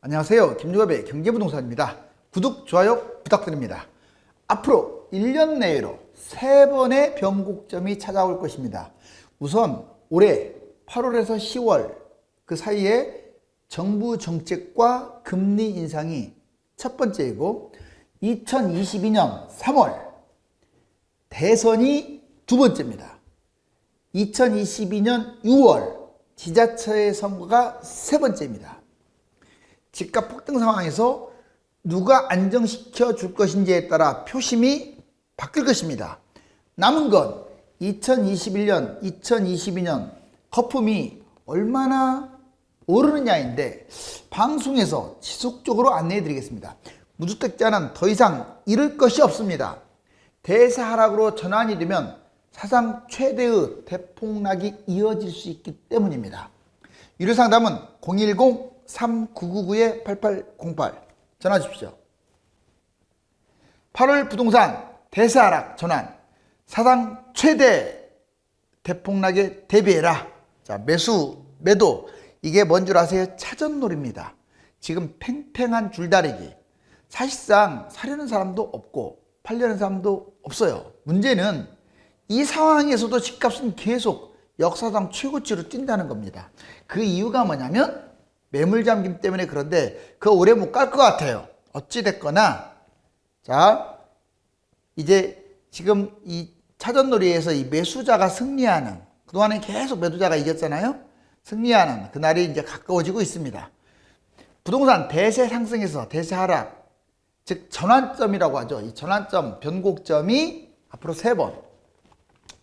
안녕하세요. 김유갑의 경제부동산입니다. 구독, 좋아요 부탁드립니다. 앞으로 1년 내로 3번의 변곡점이 찾아올 것입니다. 우선 올해 8월에서 10월 그 사이에 정부 정책과 금리 인상이 첫 번째이고 2022년 3월 대선이 두 번째입니다. 2022년 6월 지자체 선거가 세 번째입니다. 집값 폭등 상황에서 누가 안정시켜 줄 것인지에 따라 표심이 바뀔 것입니다. 남은 건 2021년, 2022년 거품이 얼마나 오르느냐인데 방송에서 지속적으로 안내해 드리겠습니다. 무주택자는 더 이상 잃을 것이 없습니다. 대세 하락으로 전환이 되면 사상 최대의 대폭락이 이어질 수 있기 때문입니다. 유료상담은 010-3999-8808 전화 주십시오. 8월 부동산 대세 하락 전환, 사상 최대 대폭락에 대비해라. 자, 매도 이게 뭔 줄 아세요? 차전놀이입니다. 지금 팽팽한 줄다리기. 사실상 사려는 사람도 없고 팔려는 사람도 없어요. 문제는 이 상황에서도 집값은 계속 역사상 최고치로 뛴다는 겁니다. 그 이유가 뭐냐면 매물잠김 때문에. 그런데 그거 오래 못 갈 것 같아요. 어찌됐거나 자, 이제 지금 이 차전놀이에서 이 매수자가 승리하는, 그동안에 계속 매도자가 이겼잖아요. 승리하는 그날이 이제 가까워지고 있습니다. 부동산 대세 상승에서 대세 하락, 즉 전환점이라고 하죠. 이 전환점, 변곡점이 앞으로 3번.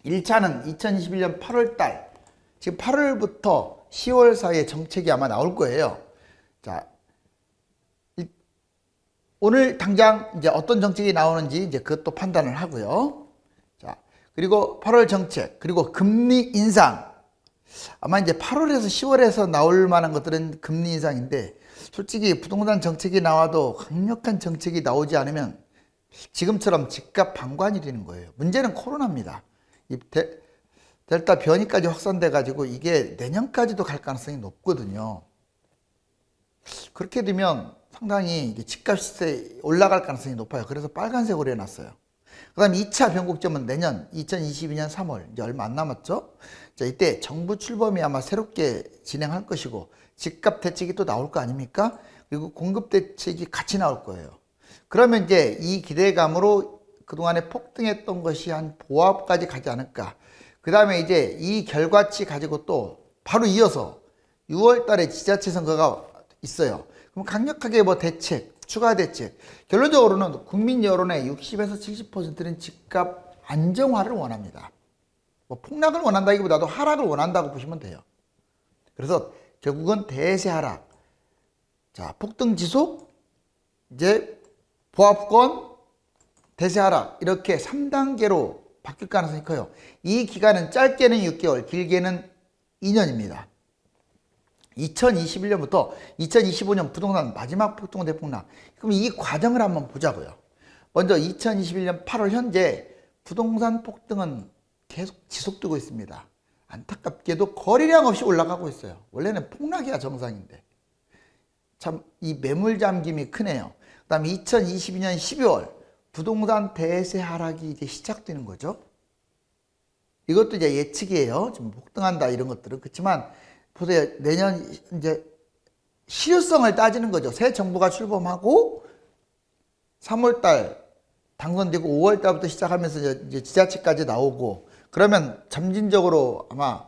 1차는 2021년 8월달, 지금 8월부터 10월 사이에 정책이 아마 나올 거예요. 자, 오늘 당장 이제 어떤 정책이 나오는지 이제 그것도 판단을 하고요. 자, 그리고 8월 정책, 그리고 금리 인상. 아마 이제 8월에서 10월에서 나올 만한 것들은 금리 인상인데, 솔직히 부동산 정책이 나와도 강력한 정책이 나오지 않으면 지금처럼 집값 방관이 되는 거예요. 문제는 코로나입니다. 이 델타 변이까지 확산돼 가지고 이게 내년까지도 갈 가능성이 높거든요. 그렇게 되면 상당히 집값이 올라갈 가능성이 높아요. 그래서 빨간색으로 해놨어요. 그 다음에 2차 변곡점은 내년 2022년 3월, 이제 얼마 안 남았죠. 자, 이때 정부 출범이 아마 새롭게 진행할 것이고 집값 대책이 또 나올 거 아닙니까? 그리고 공급 대책이 같이 나올 거예요. 그러면 이제 이 기대감으로 그동안에 폭등했던 것이 한 보합까지 가지 않을까. 그 다음에 이제 이 결과치 가지고 또 바로 이어서 6월 달에 지자체 선거가 있어요. 그럼 강력하게 뭐 대책, 추가 대책. 결론적으로는 국민 여론의 60에서 70%는 집값 안정화를 원합니다. 뭐 폭락을 원한다기보다도 하락을 원한다고 보시면 돼요. 그래서 결국은 대세 하락. 자, 폭등 지속, 이제 보합권, 대세 하락, 이렇게 3단계로 바뀔 가능성이 커요. 이 기간은 짧게는 6개월, 길게는 2년입니다. 2021년부터 2025년 부동산 마지막 폭등 대폭락. 그럼 이 과정을 한번 보자고요. 먼저 2021년 8월 현재 부동산 폭등은 계속 지속되고 있습니다. 안타깝게도 거래량 없이 올라가고 있어요. 원래는 폭락이야 정상인데. 참 이 매물 잠김이 크네요. 그 다음에 2022년 12월 부동산 대세 하락이 이제 시작되는 거죠. 이것도 이제 예측이에요. 지금 폭등한다 이런 것들은. 그렇지만 보세요. 내년 이제 실효성을 따지는 거죠. 새 정부가 출범하고 3월달 당선되고 5월달부터 시작하면서 이제 지자체까지 나오고, 그러면 점진적으로 아마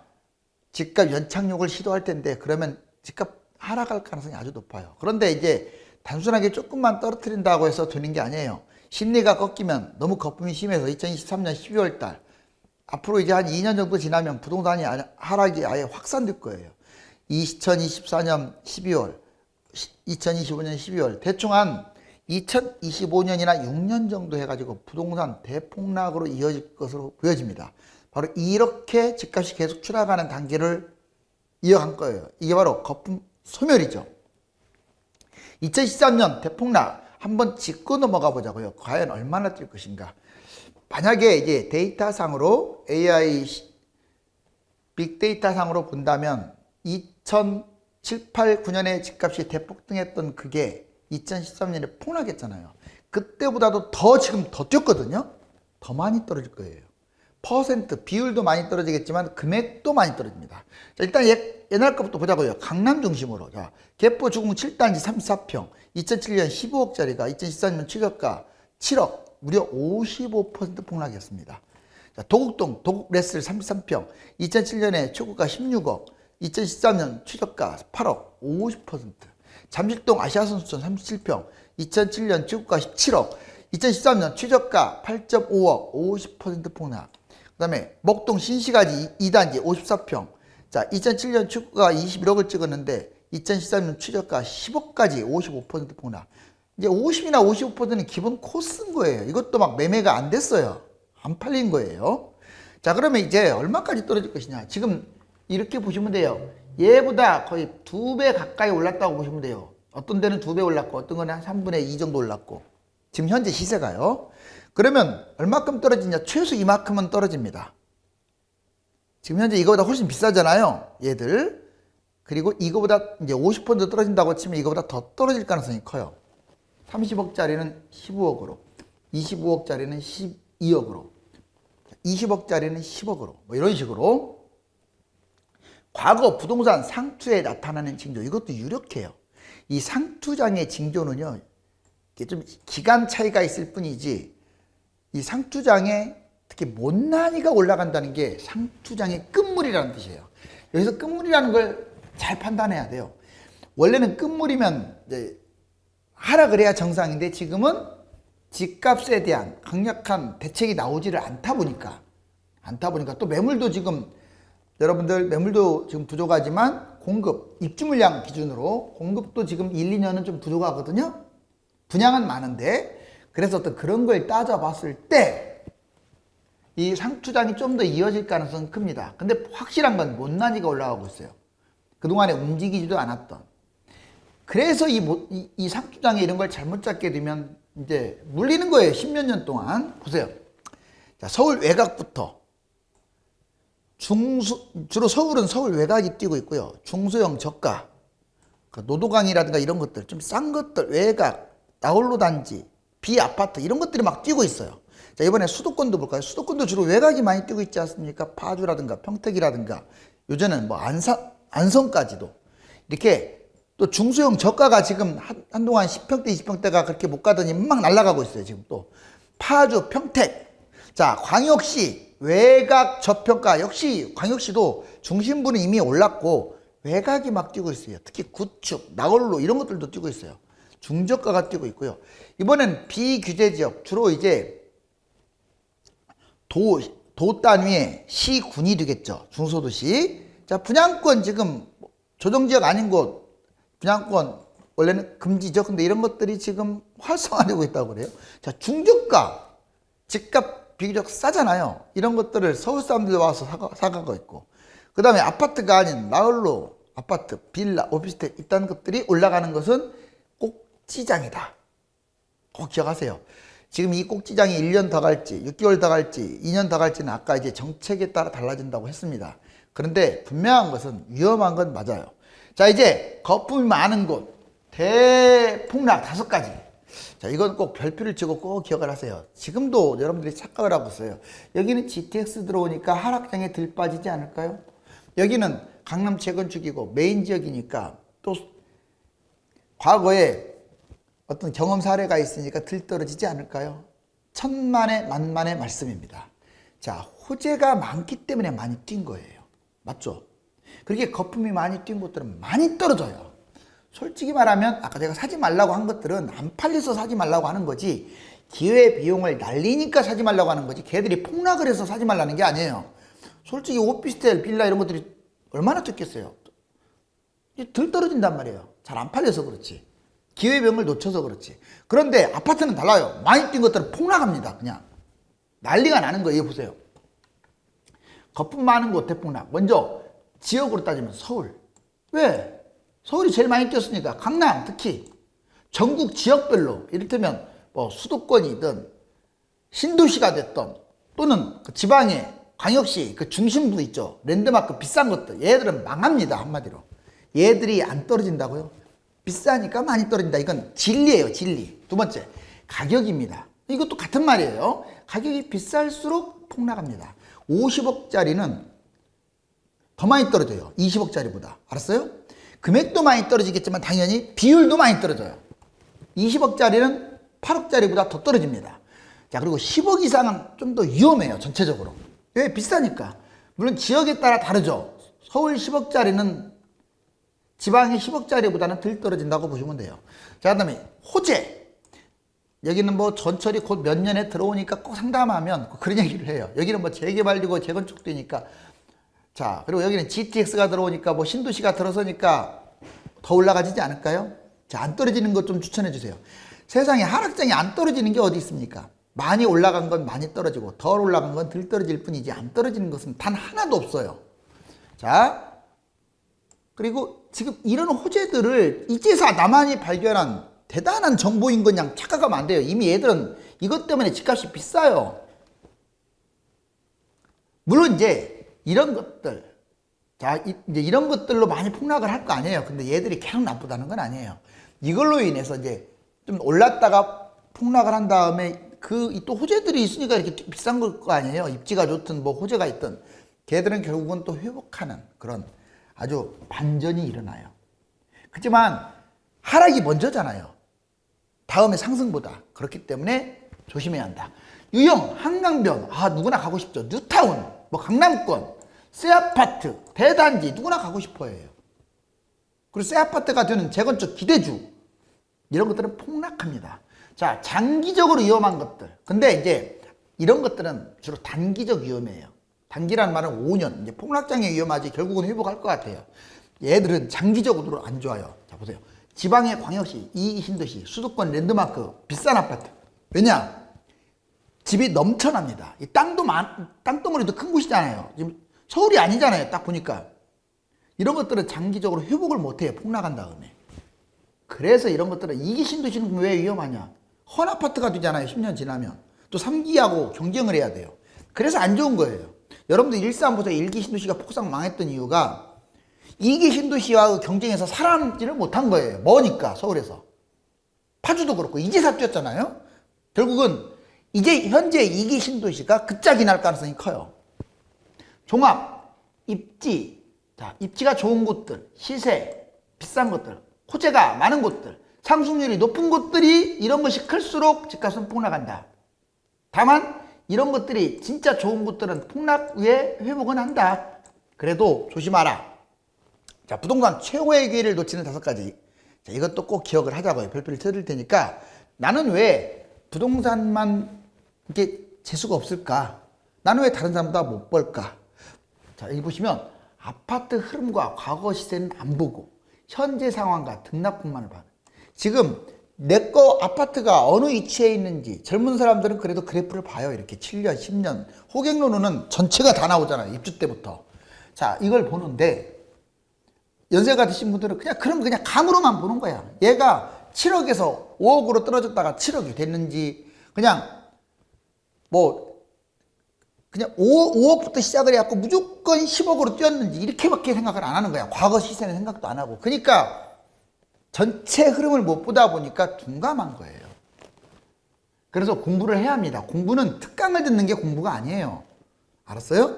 집값 연착륙을 시도할 텐데, 그러면 집값 하락할 가능성이 아주 높아요. 그런데 이제 단순하게 조금만 떨어뜨린다고 해서 되는 게 아니에요. 심리가 꺾이면 너무 거품이 심해서 2023년 12월 달 앞으로 이제 한 2년 정도 지나면 부동산이 하락이 아예 확산될 거예요. 2024년 12월, 2025년 12월, 대충 한 2025년이나 6년 정도 해가지고 부동산 대폭락으로 이어질 것으로 보여집니다. 바로 이렇게 집값이 계속 추락하는 단계를 이어간 거예요. 이게 바로 거품 소멸이죠. 2013년 대폭락 한번 짚고 넘어가 보자고요. 과연 얼마나 뛸 것인가. 만약에 이제 데이터상으로 AI 빅데이터상으로 본다면 2000 7, 8, 9년에 집값이 대폭등했던 그게 2013년에 폭락했잖아요. 그때보다도 더 지금 더 뛰었거든요. 더 많이 떨어질 거예요. 퍼센트, 비율도 많이 떨어지겠지만 금액도 많이 떨어집니다. 자, 일단 옛날 것부터 보자고요. 강남 중심으로. 자, 개포 주공 7단지 34평, 2007년 15억짜리가 2014년 최저가 7억, 무려 55% 폭락이었습니다. 자, 도곡동, 도곡레슬 33평, 2007년에 최고가 16억, 2013년 최저가 8억, 50%. 잠실동 아시아선수촌 37평, 2007년 최고가 17억, 2013년 최저가 8.5억, 50% 폭락. 그 다음에 목동 신시가지 2단지 54평. 자, 2007년 최고가 21억을 찍었는데 2013년 최저가 10억까지 55% 폭락. 이제 50이나 55%는 기본 코스인 거예요. 이것도 막 매매가 안 됐어요. 안 팔린 거예요. 자, 그러면 이제 얼마까지 떨어질 것이냐. 지금 이렇게 보시면 돼요. 얘보다 거의 2배 가까이 올랐다고 보시면 돼요. 어떤 데는 2배 올랐고 어떤 거는 한 3분의 2 정도 올랐고. 지금 현재 시세가요. 그러면 얼마큼 떨어지냐? 최소 이만큼은 떨어집니다. 지금 현재 이거보다 훨씬 비싸잖아요. 얘들. 그리고 이거보다 이제 50% 떨어진다고 치면 이거보다 더 떨어질 가능성이 커요. 30억짜리는 15억으로, 25억짜리는 12억으로, 20억짜리는 10억으로, 뭐 이런 식으로. 과거 부동산 상투에 나타나는 징조, 이것도 유력해요. 이 상투장의 징조는요, 좀 기간 차이가 있을 뿐이지, 이 상투장에 특히 못난이가 올라간다는 게 상투장의 끝물이라는 뜻이에요. 여기서 끝물이라는 걸 잘 판단해야 돼요. 원래는 끝물이면 이제 하락을 해야 정상인데 지금은 집값에 대한 강력한 대책이 나오지를 않다 보니까 또 매물도 지금 여러분들 매물도 지금 부족하지만 공급, 입주 물량 기준으로 공급도 지금 1, 2년은 좀 부족하거든요. 분양은 많은데 그래서 또 그런 걸 따져봤을 때 이 상투장이 좀 더 이어질 가능성은 큽니다. 근데 확실한 건 못난이가 올라가고 있어요. 그동안에 움직이지도 않았던. 그래서 이 상투장에 이런 걸 잘못 잡게 되면 이제 물리는 거예요. 10몇 년 동안. 보세요. 자, 서울 외곽부터 주로 서울은 서울 외곽이 뛰고 있고요. 중소형 저가, 노도강이라든가 이런 것들, 좀 싼 것들, 외곽, 나홀로 단지, 비아파트 이런 것들이 막 뛰고 있어요. 자, 이번에 수도권도 볼까요? 수도권도 주로 외곽이 많이 뛰고 있지 않습니까? 파주라든가 평택이라든가 요즘은 뭐 안성까지도 이렇게 또 중소형 저가가 지금 한동안 10평대, 20평대가 그렇게 못 가더니 막 날아가고 있어요. 지금 또 파주, 평택. 자, 광역시 외곽 저평가 역시 광역시도 중심부는 이미 올랐고 외곽이 막 뛰고 있어요. 특히 구축, 나홀로 이런 것들도 뛰고 있어요. 중저가가 뛰고 있고요. 이번엔 비규제 지역 주로 이제 도 단위의 시군이 되겠죠. 중소도시. 자, 분양권 지금 조정지역 아닌 곳 분양권 원래는 금지죠. 근데 이런 것들이 지금 활성화되고 있다고 그래요. 자, 중저가 집값 비교적 싸잖아요. 이런 것들을 서울 사람들이 와서 사가고 있고, 그 다음에 아파트가 아닌 나홀로 아파트, 빌라, 오피스텔 있다는 것들이 올라가는 것은 꼭지장이다. 꼭 기억하세요. 지금 이 꼭지장이 1년 더 갈지 6개월 더 갈지 2년 더 갈지는 아까 이제 정책에 따라 달라진다고 했습니다. 그런데 분명한 것은 위험한 건 맞아요. 자, 이제 거품이 많은 곳 대폭락 5가지. 자, 이건 꼭 별표를 치고 꼭 기억을 하세요. 지금도 여러분들이 착각을 하고 있어요. 여기는 GTX 들어오니까 하락장에 들 빠지지 않을까요? 여기는 강남 재건축이고 메인 지역이니까 또 과거에 어떤 경험 사례가 있으니까 들떨어지지 않을까요? 천만의 만만의 말씀입니다. 자, 호재가 많기 때문에 많이 뛴 거예요. 맞죠? 그렇게 거품이 많이 뛴 곳들은 많이 떨어져요. 솔직히 말하면 아까 제가 사지 말라고 한 것들은 안 팔려서 사지 말라고 하는 거지, 기회비용을 날리니까 사지 말라고 하는 거지, 걔들이 폭락을 해서 사지 말라는 게 아니에요. 솔직히 오피스텔, 빌라 이런 것들이 얼마나 뛰겠어요? 덜 떨어진단 말이에요. 잘 안 팔려서 그렇지. 기회비용을 놓쳐서 그렇지. 그런데 아파트는 달라요. 많이 뛴 것들은 폭락합니다. 그냥 난리가 나는 거예요. 보세요. 거품 많은 곳 대폭락. 먼저 지역으로 따지면 서울. 왜? 서울이 제일 많이 뛰었으니까. 강남 특히 전국 지역별로 이를테면 뭐 수도권이든 신도시가 됐던 또는 그 지방의 광역시 그 중심부 있죠. 랜드마크 비싼 것들. 얘들은 망합니다. 한마디로. 얘들이 안 떨어진다고요? 비싸니까 많이 떨어진다. 이건 진리예요, 진리. 두 번째, 가격입니다. 이것도 같은 말이에요. 가격이 비쌀수록 폭락합니다. 50억짜리는 더 많이 떨어져요. 20억짜리보다. 알았어요? 금액도 많이 떨어지겠지만 당연히 비율도 많이 떨어져요. 20억짜리는 8억짜리보다 더 떨어집니다. 자, 그리고 10억 이상은 좀 더 위험해요, 전체적으로. 왜? 비싸니까. 물론 지역에 따라 다르죠. 서울 10억짜리는 지방의 10억짜리보다는 덜 떨어진다고 보시면 돼요. 자, 그 다음에 호재. 여기는 뭐 전철이 곧 몇 년에 들어오니까 꼭 상담하면 그런 얘기를 해요. 여기는 뭐 재개발되고 재건축되니까. 자, 그리고 여기는 GTX가 들어오니까 뭐 신도시가 들어서니까 더 올라가지지 않을까요? 자, 안 떨어지는 것 좀 추천해 주세요. 세상에 하락장이 안 떨어지는 게 어디 있습니까? 많이 올라간 건 많이 떨어지고 덜 올라간 건 덜 떨어질 뿐이지 안 떨어지는 것은 단 하나도 없어요. 자, 그리고 지금 이런 호재들을 이제서 나만이 발견한 대단한 정보인 건 그냥 착각하면 안 돼요. 이미 얘들은 이것 때문에 집값이 비싸요. 물론 이제 이런 것들, 자, 이제 이런 것들로 많이 폭락을 할 거 아니에요. 근데 얘들이 계속 나쁘다는 건 아니에요. 이걸로 인해서 이제 좀 올랐다가 폭락을 한 다음에 그 또 호재들이 있으니까 이렇게 비싼 걸 거 아니에요. 입지가 좋든 뭐 호재가 있든 걔들은 결국은 또 회복하는 그런 아주 반전이 일어나요. 그렇지만 하락이 먼저잖아요. 다음에 상승보다. 그렇기 때문에 조심해야 한다. 유형, 한강변, 아 누구나 가고 싶죠. 뉴타운, 뭐 강남권, 새 아파트, 대단지 누구나 가고 싶어 해요. 그리고 새 아파트가 되는 재건축 기대주 이런 것들은 폭락합니다. 자, 장기적으로 위험한 것들. 근데 이제 이런 것들은 주로 단기적 위험이에요. 단기란 말은 5년. 이제 폭락장애 위험하지 결국은 회복할 것 같아요. 얘들은 장기적으로 안 좋아요. 자, 보세요. 지방의 광역시, 이신도시, 수도권 랜드마크, 비싼 아파트. 왜냐? 집이 넘쳐납니다. 이 땅덩어리도 큰 곳이잖아요. 지금 서울이 아니잖아요. 딱 보니까. 이런 것들은 장기적으로 회복을 못해요. 폭락한 다음에. 그래서 이런 것들은 이기신도시는 왜 위험하냐? 헌 아파트가 되잖아요. 10년 지나면. 또 3기하고 경쟁을 해야 돼요. 그래서 안 좋은 거예요. 여러분들 일산 보세요. 1기 신도시가 폭삭 망했던 이유가 2기 신도시와 경쟁해서 살아남지를 못한 거예요. 머니까 서울에서. 파주도 그렇고 이제사 뛰었잖아요. 결국은 이제 현재 2기 신도시가 급작이 날 가능성이 커요. 종합, 입지, 자, 입지가 좋은 곳들, 시세, 비싼 것들, 호재가 많은 곳들, 상승률이 높은 곳들이 이런 것이 클수록 집값은 폭락한다. 다만 이런 것들이 진짜 좋은 곳들은 폭락 후에 회복은 한다. 그래도 조심하라. 자, 부동산 최고의 기회를 놓치는 5가지. 자, 이것도 꼭 기억을 하자고요. 별표를 쳐드릴 테니까 나는 왜 부동산만 이렇게 재수가 없을까? 나는 왜 다른 사람보다 못 벌까? 자, 여기 보시면 아파트 흐름과 과거 시세는 안 보고 현재 상황과 등락폭만을 봐요. 지금 내 거 아파트가 어느 위치에 있는지 젊은 사람들은 그래도 그래프를 봐요. 이렇게 7년, 10년. 호갱노루는 전체가 다 나오잖아요. 입주 때부터. 자, 이걸 보는데 연세가 드신 분들은 그냥 감으로만 보는 거야. 얘가 7억에서 5억으로 떨어졌다가 7억이 됐는지 그냥 5억부터 시작을 해갖고 무조건 10억으로 뛰었는지 이렇게밖에 생각을 안 하는 거야. 과거 시세는 생각도 안 하고. 그러니까 전체 흐름을 못 보다 보니까 둔감한 거예요. 그래서 공부를 해야 합니다. 공부는 특강을 듣는 게 공부가 아니에요. 알았어요?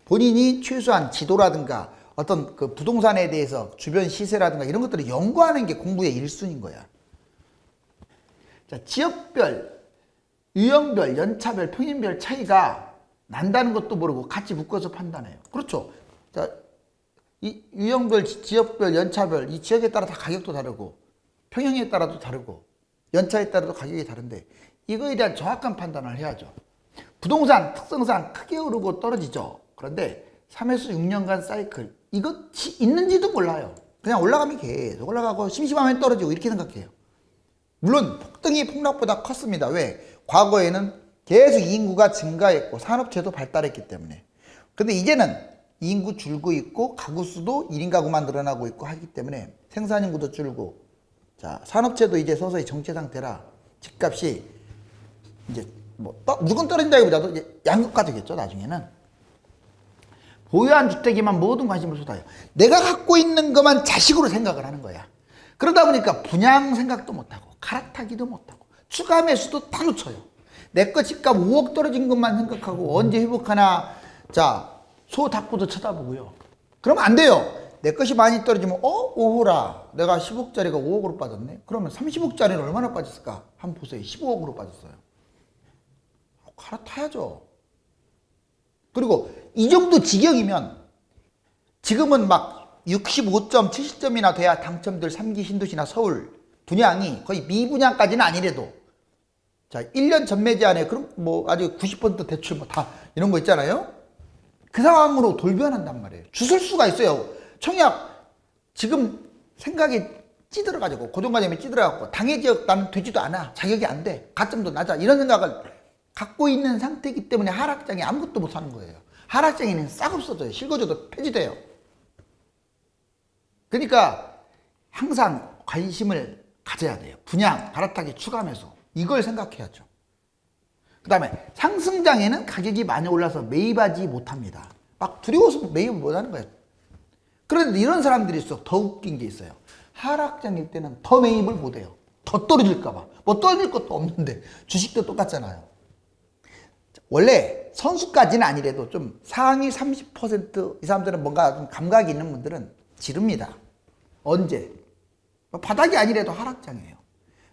본인이 최소한 지도라든가 어떤 그 부동산에 대해서 주변 시세라든가 이런 것들을 연구하는 게 공부의 1순위인 거야. 자, 지역별, 유형별, 연차별, 평인별 차이가 난다는 것도 모르고 같이 묶어서 판단해요. 그렇죠. 자, 이 유형별, 지역별, 연차별, 이 지역에 따라 다 가격도 다르고 평형에 따라도 다르고 연차에 따라도 가격이 다른데 이거에 대한 정확한 판단을 해야죠. 부동산 특성상 크게 오르고 떨어지죠. 그런데 3에서 6년간 사이클 이것이 있는지도 몰라요. 그냥 올라가면 계속 올라가고 심심하면 떨어지고 이렇게 생각해요. 물론 폭등이 폭락보다 컸습니다. 왜? 과거에는 계속 인구가 증가했고 산업체도 발달했기 때문에. 근데 이제는 인구 줄고 있고 가구 수도 1인 가구만 늘어나고 있고 하기 때문에 생산인구도 줄고 자 산업체도 이제 서서히 정체 상태라 집값이 이제 무조건 떨어진다기보다도 이제 양극화 되겠죠. 나중에는 보유한 주택에만 모든 관심을 쏟아요. 내가 갖고 있는 것만 자식으로 생각을 하는 거야. 그러다 보니까 분양 생각도 못하고 갈아타기도 못하고 추가 매수도 다 놓쳐요. 내 거 집값 5억 떨어진 것만 생각하고 언제 회복하나. 자, 소 닭구도 쳐다보고요. 그러면 안 돼요. 내 것이 많이 떨어지면 오호라, 내가 10억짜리가 5억으로 빠졌네. 그러면 30억짜리는 얼마나 빠졌을까? 한번 보세요. 15억으로 빠졌어요. 갈아타야죠. 그리고 이 정도 지경이면 지금은 막 65점, 70점이나 돼야 당첨될 3기 신도시나 서울 분양이 거의 미분양까지는 아니래도, 자, 1년 전매제 안에 그럼 뭐 아주 90% 대출 뭐 다 이런 거 있잖아요. 그 상황으로 돌변한단 말이에요. 주술 수가 있어요. 청약 지금 생각이 찌들어가지고, 고정관념이 찌들어갖고 당해 지역 나는 되지도 않아, 자격이 안 돼, 가점도 낮아, 이런 생각을 갖고 있는 상태이기 때문에 하락장에 아무것도 못 하는 거예요. 하락장에는 싹 없어져요. 실거주도 폐지돼요. 그러니까 항상 관심을 가져야 돼요. 분양, 갈아타기, 추가 매수, 이걸 생각해야죠. 그 다음에 상승장에는 가격이 많이 올라서 매입하지 못합니다. 막 두려워서 매입 못하는 거예요. 그런데 이런 사람들이 있어. 더 웃긴 게 있어요. 하락장일 때는 더 매입을 못해요. 더 떨어질까봐. 뭐 떨어질 것도 없는데 주식도 똑같잖아요. 원래 선수까지는 아니래도 좀 상위 30% 이 사람들은 뭔가 좀 감각이 있는 분들은 지릅니다. 언제? 바닥이 아니래도 하락장이에요.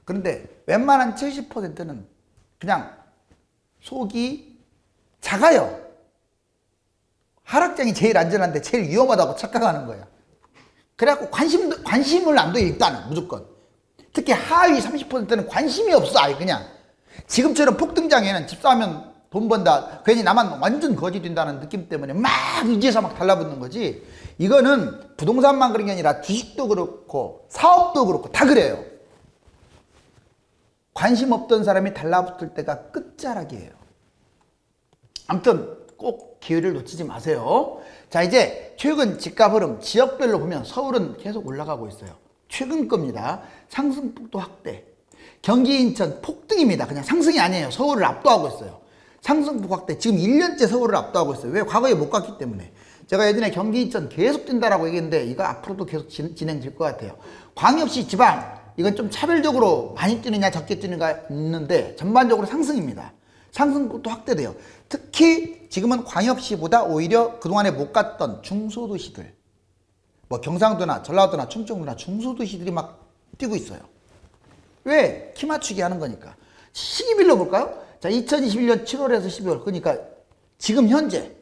그런데 웬만한 70%는 그냥 속이 작아요. 하락장이 제일 안전한데 제일 위험하다고 착각하는 거야. 그래갖고 관심을 안 둬요. 일단은 무조건. 특히 하위 30%는 관심이 없어. 아예 그냥. 지금처럼 폭등장에는 집 사면 돈 번다, 괜히 나만 완전 거지 된다는 느낌 때문에 막 이제서 막 달라붙는 거지. 이거는 부동산만 그런 게 아니라 주식도 그렇고 사업도 그렇고 다 그래요. 관심 없던 사람이 달라붙을 때가 끝자락이에요. 아무튼 꼭 기회를 놓치지 마세요. 자, 이제 최근 집값 흐름 지역별로 보면 서울은 계속 올라가고 있어요. 최근 겁니다. 상승폭도 확대. 경기 인천 폭등입니다. 그냥 상승이 아니에요. 서울을 압도하고 있어요. 상승폭 확대. 지금 1년째 서울을 압도하고 있어요. 왜? 과거에 못 갔기 때문에. 제가 예전에 경기 인천 계속 뛴다라고 얘기했는데 이거 앞으로도 계속 진행될 것 같아요. 광역시 지방, 이건 좀 차별적으로 많이 뛰느냐 적게 뛰느냐 있는데 전반적으로 상승입니다. 상승폭도 확대돼요. 특히 지금은 광역시보다 오히려 그동안에 못 갔던 중소도시들, 뭐 경상도나 전라도나 충청도나 중소도시들이 막 뛰고 있어요. 왜? 키 맞추기 하는 거니까. 시기별로 볼까요? 자, 2021년 7월에서 12월, 그러니까 지금 현재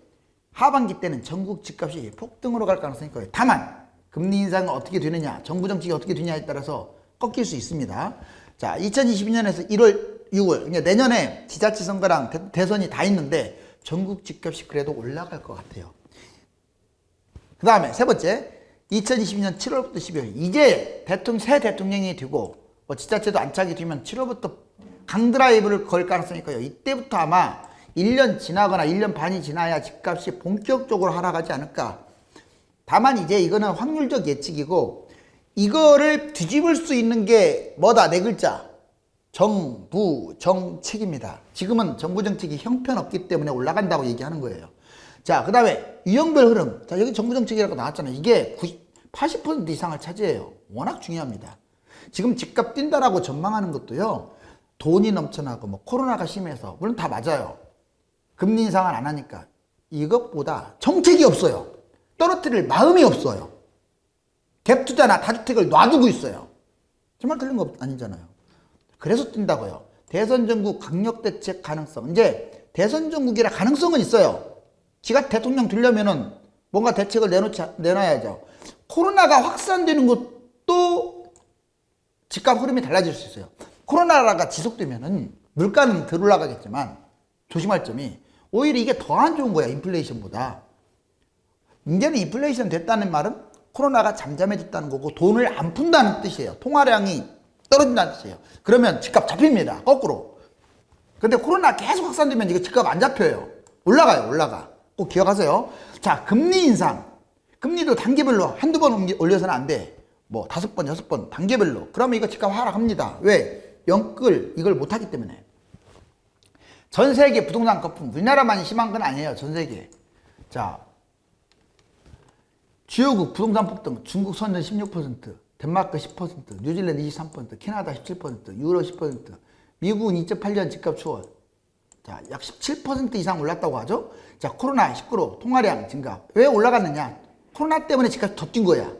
하반기 때는 전국 집값이 폭등으로 갈 가능성이 커요. 다만 금리 인상은 어떻게 되느냐, 정부 정책이 어떻게 되냐에 따라서 꺾일 수 있습니다. 자, 2022년에서 1월, 6월, 그러니까 내년에 지자체 선거랑 대선이 다 있는데 전국 집값이 그래도 올라갈 것 같아요. 그 다음에 세 번째, 2022년 7월부터 12월, 이제 새 대통령이 되고 뭐 지자체도 안착이 되면 7월부터 강드라이브를 걸 가능성이 커요. 이때부터 아마 1년 지나거나 1년 반이 지나야 집값이 본격적으로 하락하지 않을까. 다만 이제 이거는 확률적 예측이고, 이거를 뒤집을 수 있는 게 뭐다? 네 글자. 정부 정책입니다. 지금은 정부 정책이 형편없기 때문에 올라간다고 얘기하는 거예요. 자, 그 다음에 유형별 흐름. 자, 여기 정부 정책이라고 나왔잖아요. 이게 80% 이상을 차지해요. 워낙 중요합니다. 지금 집값 뛴다라고 전망하는 것도요, 돈이 넘쳐나고 뭐 코로나가 심해서, 물론 다 맞아요. 금리 인상을 안 하니까. 이것보다 정책이 없어요. 떨어뜨릴 마음이 없어요. 갭 투자나 다주택을 놔두고 있어요. 정말 틀린 거 아니잖아요. 그래서 뛴다고요. 대선 전국 강력 대책 가능성. 이제 대선 전국이라 가능성은 있어요. 지가 대통령 되려면은 뭔가 대책을 내놔야죠. 코로나가 확산되는 것도 집값 흐름이 달라질 수 있어요. 코로나가 지속되면은 물가는 덜 올라가겠지만 조심할 점이 오히려 이게 더 안 좋은 거야. 인플레이션보다. 이제는 인플레이션 됐다는 말은 코로나가 잠잠해졌다는 거고 돈을 안 푼다는 뜻이에요. 통화량이 떨어진다는 뜻이에요. 그러면 집값 잡힙니다. 거꾸로. 근데 코로나 계속 확산되면 이거 집값 안 잡혀요. 올라가요. 올라가. 꼭 기억하세요. 자, 금리 인상. 금리도 단계별로 한두 번 올려서는 안 돼. 뭐 5번, 6번 단계별로. 그러면 이거 집값 하락합니다. 왜? 영끌 이걸 못하기 때문에. 전 세계 부동산 거품, 우리나라만 심한 건 아니에요. 전 세계. 자, 주요국 부동산 폭등, 중국 선전 16%, 덴마크 10%, 뉴질랜드 23%, 캐나다 17%, 유로 10%, 미국은 2008년 집값 추월. 자, 약 17% 이상 올랐다고 하죠. 자, 코로나19로 통화량 증가. 왜 올라갔느냐? 코로나 때문에 집값이 더 뛴 거야.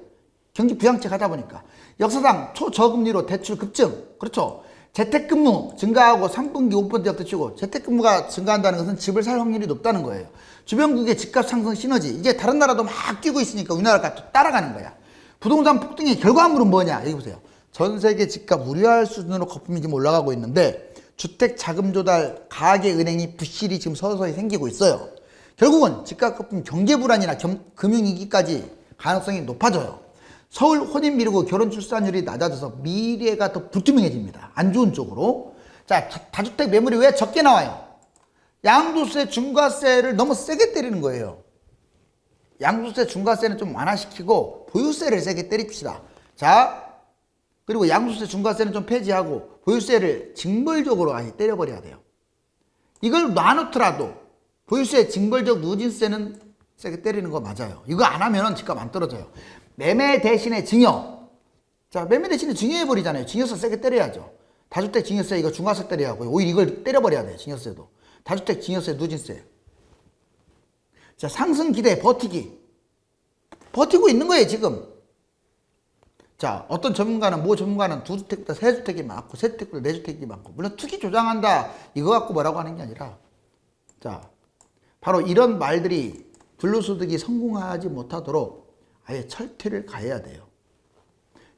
경기 부양책하다 보니까. 역사상 초저금리로 대출 급증. 그렇죠. 재택근무 증가하고 3분기 5% 역대치고, 재택근무가 증가한다는 것은 집을 살 확률이 높다는 거예요. 주변국의 집값 상승 시너지. 이게 다른 나라도 막 뛰고 있으니까 우리나라가 또 따라가는 거야. 부동산 폭등의 결과물은 뭐냐? 여기 보세요. 전 세계 집값 우려할 수준으로 거품이 지금 올라가고 있는데, 주택 자금 조달 가계 은행이 부실이 지금 서서히 생기고 있어요. 결국은 집값 거품 경제 불안이나 금융위기까지 가능성이 높아져요. 서울 혼인 미루고 결혼 출산율이 낮아져서 미래가 더 불투명해집니다. 안 좋은 쪽으로. 자, 다주택 매물이 왜 적게 나와요? 양도세, 중과세를 너무 세게 때리는 거예요. 양도세, 중과세는 좀 완화시키고 보유세를 세게 때립시다. 자, 그리고 양도세, 중과세는 좀 폐지하고 보유세를 징벌적으로 아예 때려버려야 돼요. 이걸 놔놓더라도 보유세, 징벌적 누진세는 세게 때리는 거 맞아요. 이거 안 하면 집값 안 떨어져요. 매매 대신에 증여. 자, 매매 대신에 증여해버리잖아요. 증여세 세게 때려야죠. 다주택 증여세 이거 중과세 때려야 하고, 오히려 이걸 때려버려야 돼요. 증여세도. 다주택 증여세 누진세. 자, 상승 기대 버티기. 버티고 있는 거예요, 지금. 자, 어떤 전문가는, 모 전문가는 2주택보다 3주택이 많고, 3주택보다 4주택이 많고, 물론 투기 조장한다, 이거 갖고 뭐라고 하는 게 아니라, 자, 바로 이런 말들이 불로소득이 성공하지 못하도록 아예 철퇴를 가해야 돼요.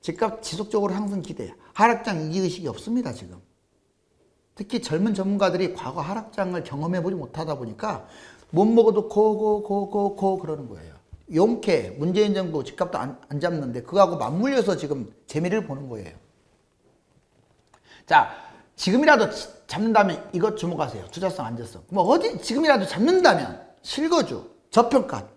집값 지속적으로 상승 기대, 하락장 위기의식이 없습니다, 지금. 특히 젊은 전문가들이 과거 하락장을 경험해보지 못하다 보니까 못 먹어도 고 그러는 거예요. 용케 문재인 정부 집값도 안 잡는데 그거하고 맞물려서 지금 재미를 보는 거예요. 자, 지금이라도 잡는다면 이것 주목하세요. 투자성 안정성. 뭐 어디 지금이라도 잡는다면 실거주, 저평가,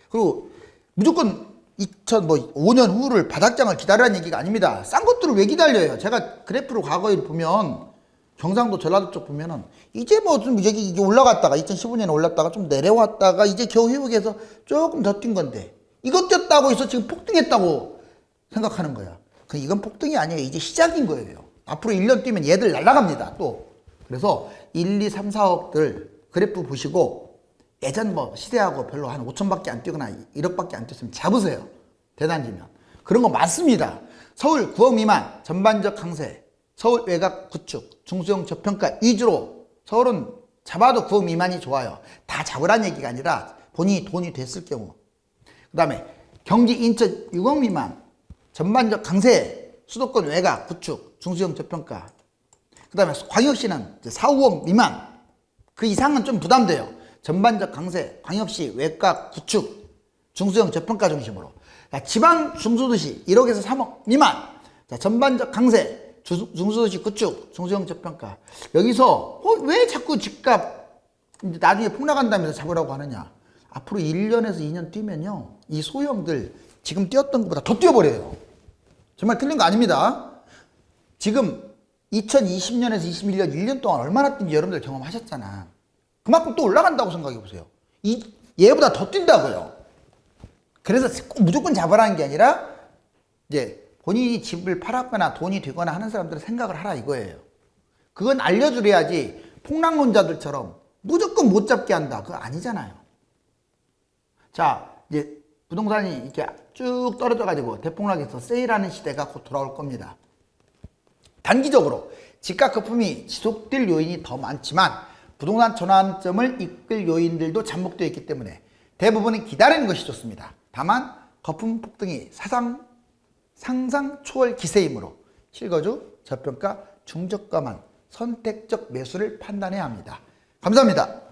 그리고 무조건 2005년 후를 바닥장을 기다리라는 얘기가 아닙니다. 싼 것들을 왜 기다려요? 제가 그래프로 과거에 보면 경상도 전라도 쪽 보면은 이제 뭐 좀 여기 올라갔다가 2015년에 올랐다가 좀 내려왔다가 이제 겨우 회복해서 조금 더 뛴 건데, 이것 뛰었다고 해서 지금 폭등했다고 생각하는 거야. 이건 폭등이 아니에요. 이제 시작인 거예요. 앞으로 1년 뛰면 얘들 날아갑니다. 또. 그래서 1, 2, 3, 4억들 그래프 보시고 예전 뭐 시대하고 별로 한 5천밖에 안 뛰거나 1억밖에 안 뛰었으면 잡으세요. 대단지면. 그런 거 많습니다. 서울 9억 미만 전반적 강세, 서울 외곽 구축, 중소형 저평가 위주로 서울은 잡아도 9억 미만이 좋아요. 다 잡으란 얘기가 아니라 본인이 돈이 됐을 경우. 그 다음에 경기 인천 6억 미만 전반적 강세, 수도권 외곽 구축, 중소형 저평가. 그 다음에 광역시는 4, 5억 미만, 그 이상은 좀 부담돼요. 전반적 강세, 광역시 외곽 구축, 중소형 저평가 중심으로. 자, 지방 중소도시 1억에서 3억 미만. 자, 전반적 강세, 중소도시 구축, 중소형 저평가. 여기서 왜 자꾸 집값 이제 나중에 폭락한다면서 잡으라고 하느냐? 앞으로 1년에서 2년 뛰면요, 이 소형들 지금 뛰었던 것보다 더 뛰어버려요. 정말 틀린 거 아닙니다. 지금 2020년에서 21년 1년 동안 얼마나 뛴지 여러분들 경험하셨잖아. 그만큼 또 올라간다고 생각해 보세요. 얘보다 더 뛴다고요. 그래서 꼭 무조건 잡으라는 게 아니라 이제 본인이 집을 팔았거나 돈이 되거나 하는 사람들은 생각을 하라 이거예요. 그건 알려주려야지 폭락론자들처럼 무조건 못 잡게 한다. 그거 아니잖아요. 자, 이제 부동산이 이렇게 쭉 떨어져가지고 대폭락해서 세일하는 시대가 곧 돌아올 겁니다. 단기적으로 집값 거품이 지속될 요인이 더 많지만 부동산 전환점을 이끌 요인들도 잠복되어 있기 때문에 대부분은 기다리는 것이 좋습니다. 다만 거품 폭등이 상상 초월 기세이므로 실거주, 저평가, 중저가만 선택적 매수를 판단해야 합니다. 감사합니다.